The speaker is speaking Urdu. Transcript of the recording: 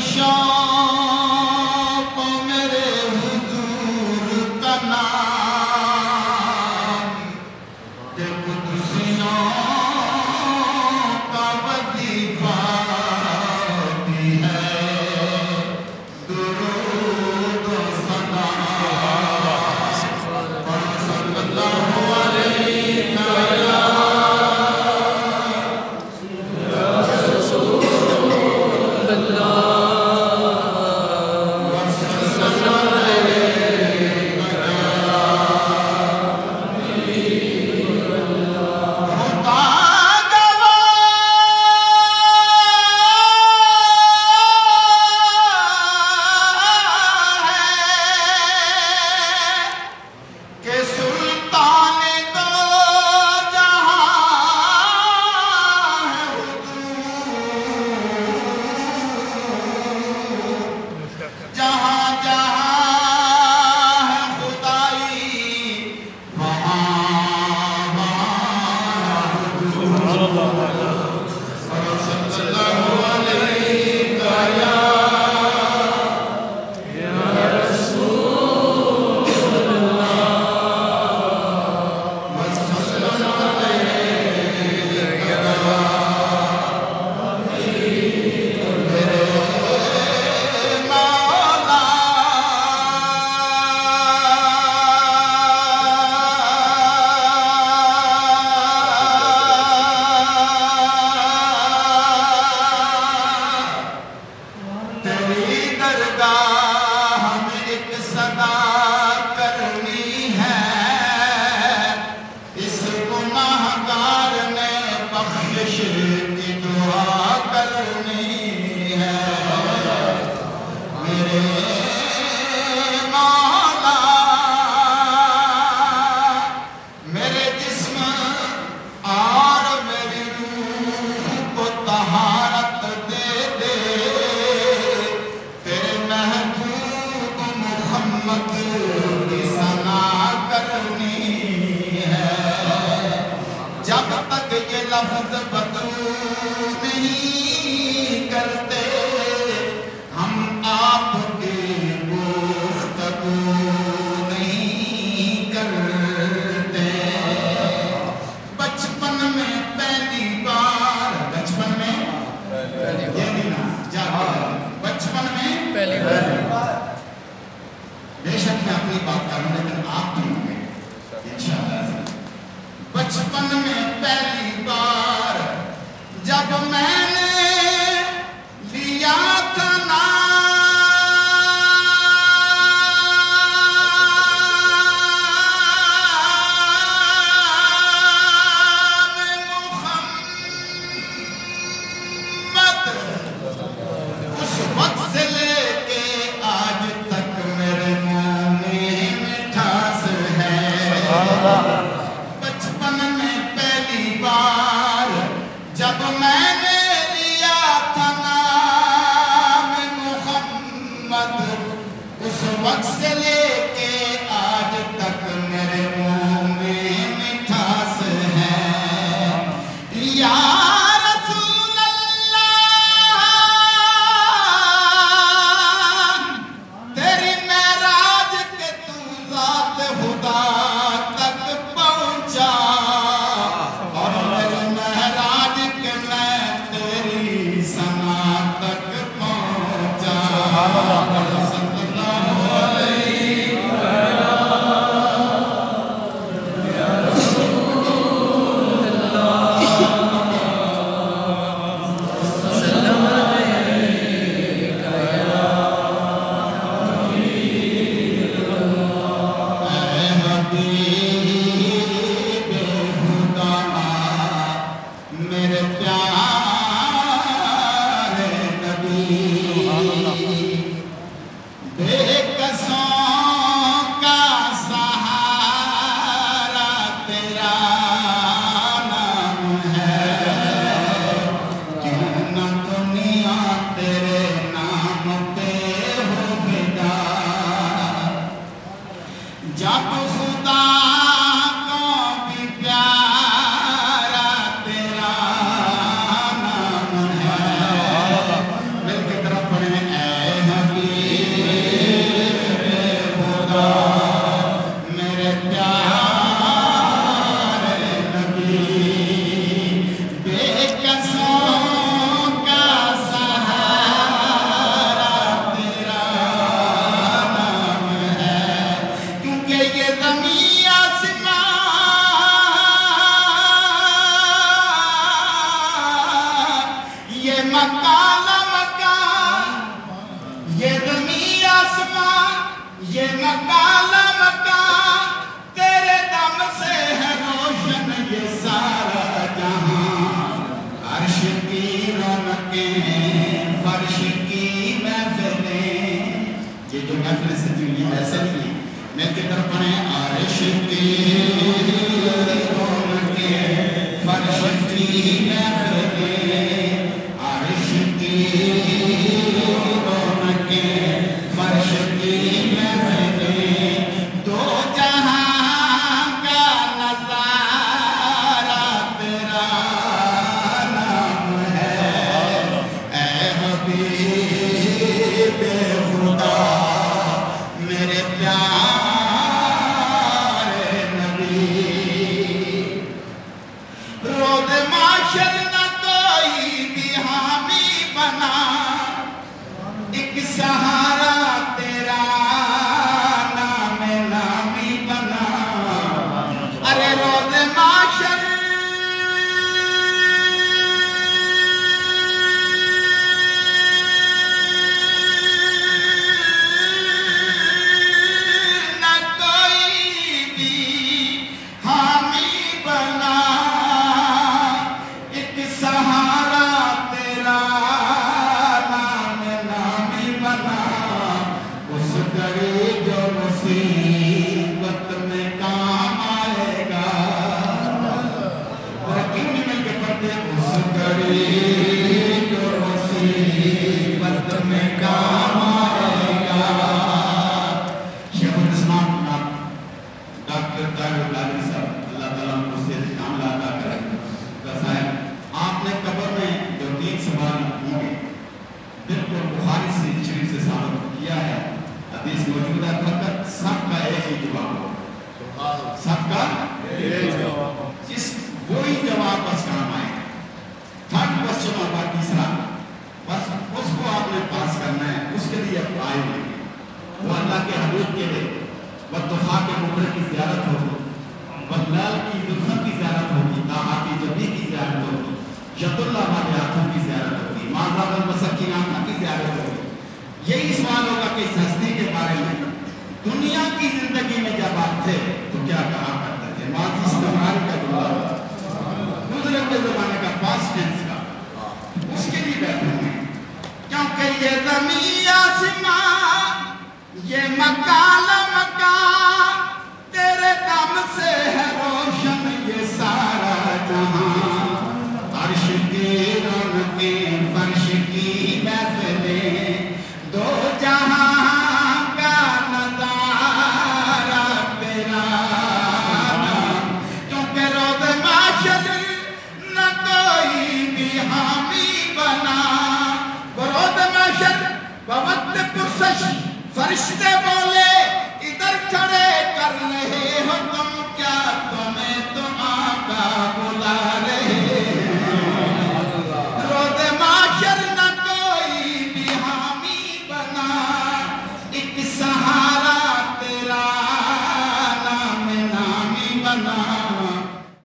شوق میرے حضور کا نام کہ قدسیوں کا وظیفہ بھی ہے درود و سلام صلی اللہ علیہ لفظ بدو نہیں کرتے ہم آپ کی گفتگو نہیں کرتے بچپن میں پہلی بار بچپن میں بچپن میں پہلی بار بے شک میں اپنی بات کروں لیکن آپ بھی ہوں گے انشاءاللہ بچپن میں پہلی بار جب میں نے لیا تھا نام محمد اس وقت سے لے کے آج تک میرے منہ میں مٹھاس ہے جب میں نے لیا تھا نام محمد اس وقت سے لے کے آج تک میرے منہ میں مٹھاس ہے یا رسول اللہ تیری معراج کے تو ذات خدا تک پہنچا اور میرے معراج کے میں تیری سنا تک پہنچا صلی اللہ علیہ یا رسول اللہ سلام علیکہ یا حبیب اللہ اے حبیب خدا میرے پیارے نبی مکالا مکان، یہ زمین آسمان، یہ مکالا مکان، تیرے دم سے ہے روشن یہ سارا جہاں، عرش کی رونقیں فرش کی محفلیں، یہ جو محفلیں سے جو یہ ایسے نہیں ہیں، مل کے طرف پڑھیں، عرش کی رونقیں فرش کی محفلیں، عرش کی رونقیں فرش کی محفلیں، دو جہاں کا نظارہ تیرا نام ہے، اے حبیب خدا میرے پیارے نبی، روز معاشر نہ کوئی بھی حامی بنا، ایک سہارا تیرا نام نامی بنا، ارے روز معاشر نہ کوئی بھی حامی بنا، ایک سہارا تیرا نام نامی بنا، اس گھڑی جو مصیبت میں کام آئے گا، رکھیں میں مل کے پڑھتے ہیں، اس گھڑی جو مصیبت میں کام آئے گا۔ شیخ الاسلام ڈاکٹر طاہر القادری صاحب اللہ تعالیٰ نے اس سے کاملہ عطا کرے صاحب، آپ نے قبر میں جو 3 سوال ہوں گے بالکل بخاری سے شریف سے ثابت کیا ہے، حدیث موجود ہے، فقط سب کا ایک ہی جواب ہو، سب کا ایک جواب، جس وہی جواب بس کام آئے، 3rd کوسچن اور بات تیسرا، بس اس کو آپ نے پاس کرنا ہے، اس کے لیے آپ آئے ہوئے ہیں، وہ اللہ کے حبیب کے لیے بدخواہ کے مقرر کی زیارت ہوگی، بدلال کی دلخت کی زیارت ہوگی، تاہا کی جبی کی زیارت ہوگی، شد اللہ والے آنکھوں کی زیارت ہوگی، مازاد البصر کی آنکھوں کی زیارت ہوگی۔ یہی سوال ہوگا کہ اس ہستی کے بارے میں دنیا کی زندگی میں جب آپ تھے تو کیا کہا کرتے تھے، ماضی استمرار کا جواب، گزرے ہوئے زمانے کا پاسٹ ٹینس کا، اس کے لیے بیٹھے ہوئے، کیونکہ یہ زمین آسمان، یہ مکالا مکان، تیرے دم سے ہے